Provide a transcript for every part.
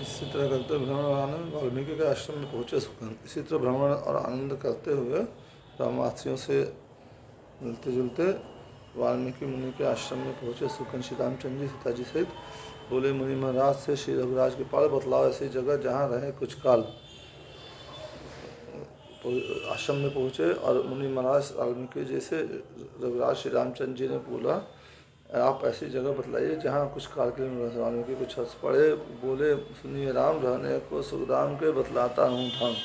इसी तरह करते भ्रमण आनंद वाल्मीकि के आश्रम में पहुँचे सुकन। इसी तरह भ्रमण और आनंद करते हुए रामवासियों से मिलते जुलते वाल्मीकि मुनि के आश्रम में पहुँचे सुकन। श्री रामचंद्र जी सीता जी सहित बोले, मुनि महाराज से श्री रघुराज के पाल बतलाओ ऐसी जगह जहाँ रहे कुछ काल। आश्रम में पहुँचे और मुनि महाराज वाल्मीकि जी से रघुराज श्री रामचंद्र जी ने बोला, आप ऐसी जगह बतलाइए जहाँ कुछ काल के लिए रह। वाल्मीकि कुछ हंस पड़े, बोले, सुनिए राम, रहने को सुखदाम के बतलाता हूँ धाम।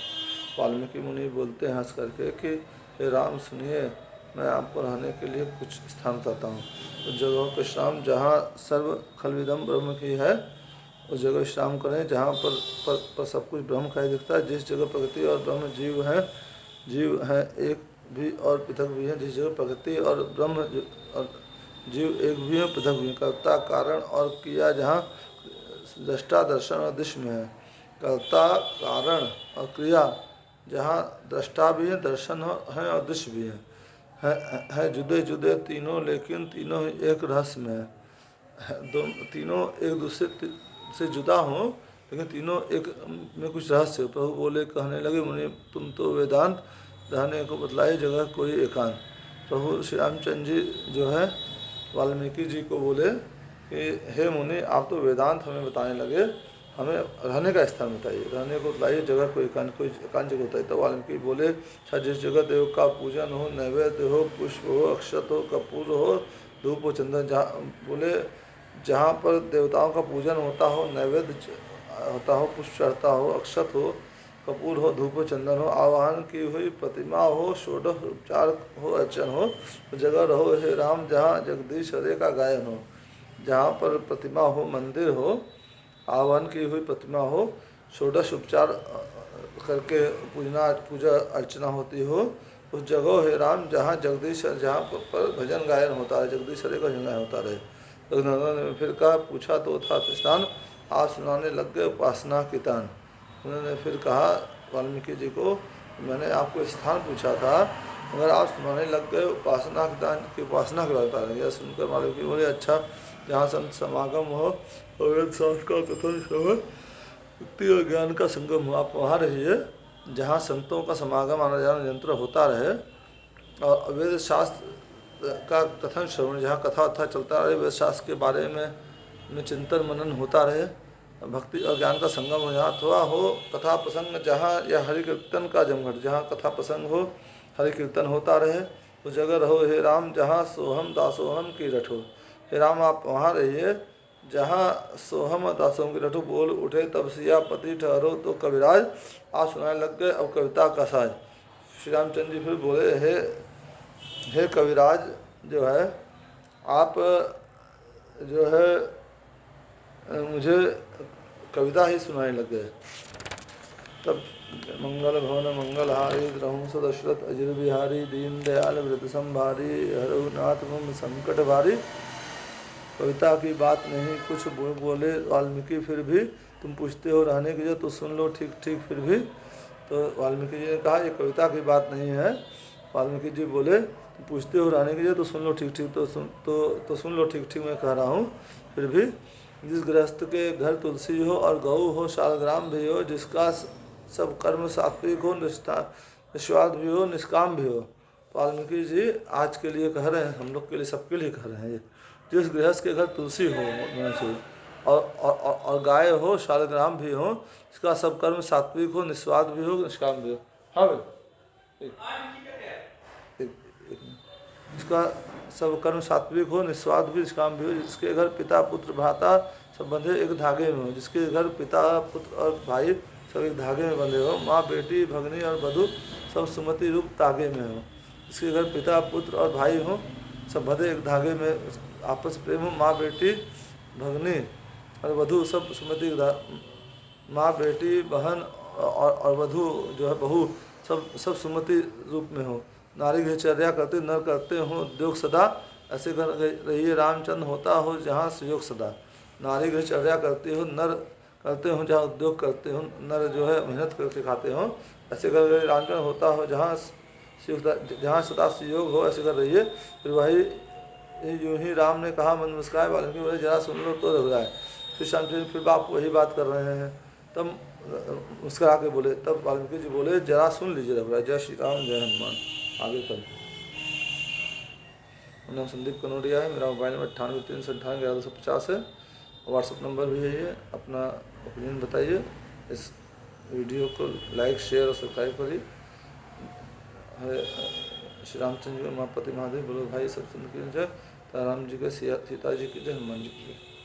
वाल्मीकि मुनि बोलते हैं हंस करके कि हे राम सुनिए, मैं आपको रहने के लिए कुछ स्थान बताता हूँ। उस जगह का विश्राम जहाँ सर्व खलविदम ब्रह्म की है, उस जगह विश्राम करें जहाँ पर सब कुछ ब्रह्म का ही दिखता है। जिस जगह प्रकृति और ब्रह्म जीव हैं एक भी और पृथक भी हैं। जिस जगह प्रकृति और ब्रह्म और जीव एक भी है पृथक भी है। कर्ता कारण और क्रिया जहाँ दृष्टा दर्शन और दृश्य में है। कर्ता कारण और क्रिया जहाँ दृष्टा भी है, दर्शन है और दृश्य भी है जुदे जुदे तीनों, लेकिन तीनों ही एक रहस्य में है। तीनों एक दूसरे से जुदा हो, लेकिन तीनों एक में कुछ रहस्य हो। प्रभु बोले, कहने लगे, मुनि तुम तो वेदांत रहने को बतलाए जगह कोई एकांत। प्रभु श्री रामचंद्र जी जो है वाल्मीकि जी को बोले कि हे मुनि, आप तो वेदांत हमें बताने लगे, हमें रहने का स्थान बताइए, रहने को बताइए जगह कोई एकांत जगह बताइए। तो वाल्मीकि बोले, अच्छा जिस जगह देव का पूजन हो, नैवेद्य हो, पुष्प हो, अक्षत हो, कपूर हो, धूप हो, चंदन, जहाँ बोले जहाँ पर देवताओं का पूजन होता हो, नैवेद्य होता हो, पुष्प चढ़ता हो, अक्षत हो, कपूर हो, धूप हो, चंदन हो, आवाहन की हुई प्रतिमा हो, षोडश उपचार हो, अर्चन हो, जगह रहो हे राम जहाँ जगदीश हरे का गायन हो। जहाँ पर प्रतिमा हो, मंदिर हो, आह्वान की हुई प्रतिमा हो, षोडश उपचार करके पूजा अर्चना होती हो, उस जगह हे राम जहाँ जगदीश जहाँ पर भजन गायन होता है, जगदीश हरे का भजन गायन होता रहे। रघुनंदन ने फिर कहा, पूछा तो था स्थान, आज सुनाने लग गए उपासना की तान। उन्होंने फिर कहा वाल्मीकि जी को, मैंने आपको स्थान पूछा था, मगर आप सुनाने लग गए उपासना के दान की उपासना के बता रहे। यह सुनकर वाल्मीकि बोले, अच्छा जहाँ संत समागम हो और वेद शास्त्र का कथन श्रवण, युक्ति और ज्ञान का संगम हो, आप वहाँ रहिए जहाँ संतों का समागम आना जाना निरंतर होता रहे और वेद शास्त्र का कथन श्रवण, जहाँ कथा वथा चलता रहे, वेद शास्त्र के बारे में चिंतन मनन होता रहे, भक्ति और ज्ञान का संगम हो, जहाँ थोड़ा हो कथा प्रसंग, जहाँ या हरि कीर्तन का जमघट, जहाँ कथा प्रसंग हो, हरि कीर्तन होता रहे, उस जगह रहो हे राम जहाँ सोहम दासोहम की रट हो। हे राम आप वहाँ रहिए जहाँ सोहम दासोहम की रट हो। बोल उठे तब सियापति ठहरो तो कविराज, आप सुनाने लग गए अब कविता का साज। श्री रामचंद्र जी फिर बोले, हे कविराज जो है, आप जो है मुझे कविता ही सुनाने लग गए। तब मंगल भवन मंगलहारी, रहूं दशरथ अजिर बिहारी, दीन दयाल वृद्ध संभारी, हरनाथ मम संकट भारी। कविता की बात नहीं कुछ बोले वाल्मीकि फिर भी, तुम पूछते हो रहने की जगह तो सुन लो ठीक ठीक फिर भी। तो वाल्मीकि जी ने कहा, ये कविता की बात नहीं है। वाल्मीकि जी बोले, तुम पूछते हो रहने की जगह तो सुन लो ठीक ठीक, तो सुन लो ठीक ठीक मैं कह रहा हूँ फिर भी। जिस गृहस्थ के घर तुलसी हो और गऊ हो, शालग्राम भी हो, जिसका सब कर्म सात्विक हो, निस्वार्थ भी हो, निष्काम भी हो। वाल्मीकि जी आज के लिए कह रहे हैं, हम लोग के लिए, सबके लिए कह रहे हैं ये। जिस गृहस्थ के घर तुलसी हो और गाय हो, शालग्राम भी हो, इसका सब कर्म सात्विक हो, निस्वार्थ भी हो, निष्काम भी हो। हाँ भाई, इसका सब कर्म सात्विक हो, निस्वार्थ भी, निष्काम भी हो। जिसके घर पिता पुत्र भ्राता सब बंधे एक धागे में हो, जिसके घर पिता पुत्र और भाई सब एक धागे में बंधे हो। माँ बेटी भगनी और वधू सब सुमति रूप धागे में हो। जिसके घर पिता पुत्र और भाई हो सब बंधे एक धागे में आपस प्रेम हो। माँ बेटी भगनी और वधू सब सुमति, माँ बेटी बहन और वधु जो है बहू सब सुमति रूप में हो। नारी गृहचर्या करते नर करते हो उद्योग सदा, ऐसे कर रहिए रामचंद्र होता हो जहाँ सुयोग सदा। नारी गृहचर्या करते हो, नर करते हो जहाँ उद्योग करते हो, नर जो है मेहनत करके खाते हो, ऐसे कर रहिए रामचंद्र होता हो जहाँ सदा सुयोग हो, ऐसे कर रहिए। फिर वही यूँ ही राम ने कहा मन मुस्काए, वाल्मीकि बोले जरा सुन लो तो रघुराय। फिर श्री रामचंद्र फिर आप वही बात कर रहे हैं। तब मुस्करा के बोले, तब वाल्मीकि जी बोले जरा सुन लीजिए रघुराज, जय श्री राम जय हनुमान। आगे कर। मेरा नाम संदीप कनौरिया है, मेरा मोबाइल नंबर 98 398 1150 है, व्हाट्सअप नंबर भी है ये। अपना ओपिनियन बताइए, इस वीडियो को लाइक शेयर और सब्सक्राइब करिए। हरे श्री रामचंद्र जी उमापति महादेव, बोलो भाई सत्यचंद्र की जय, राम जी के सीता जी की जय, हनुमान जी की जय।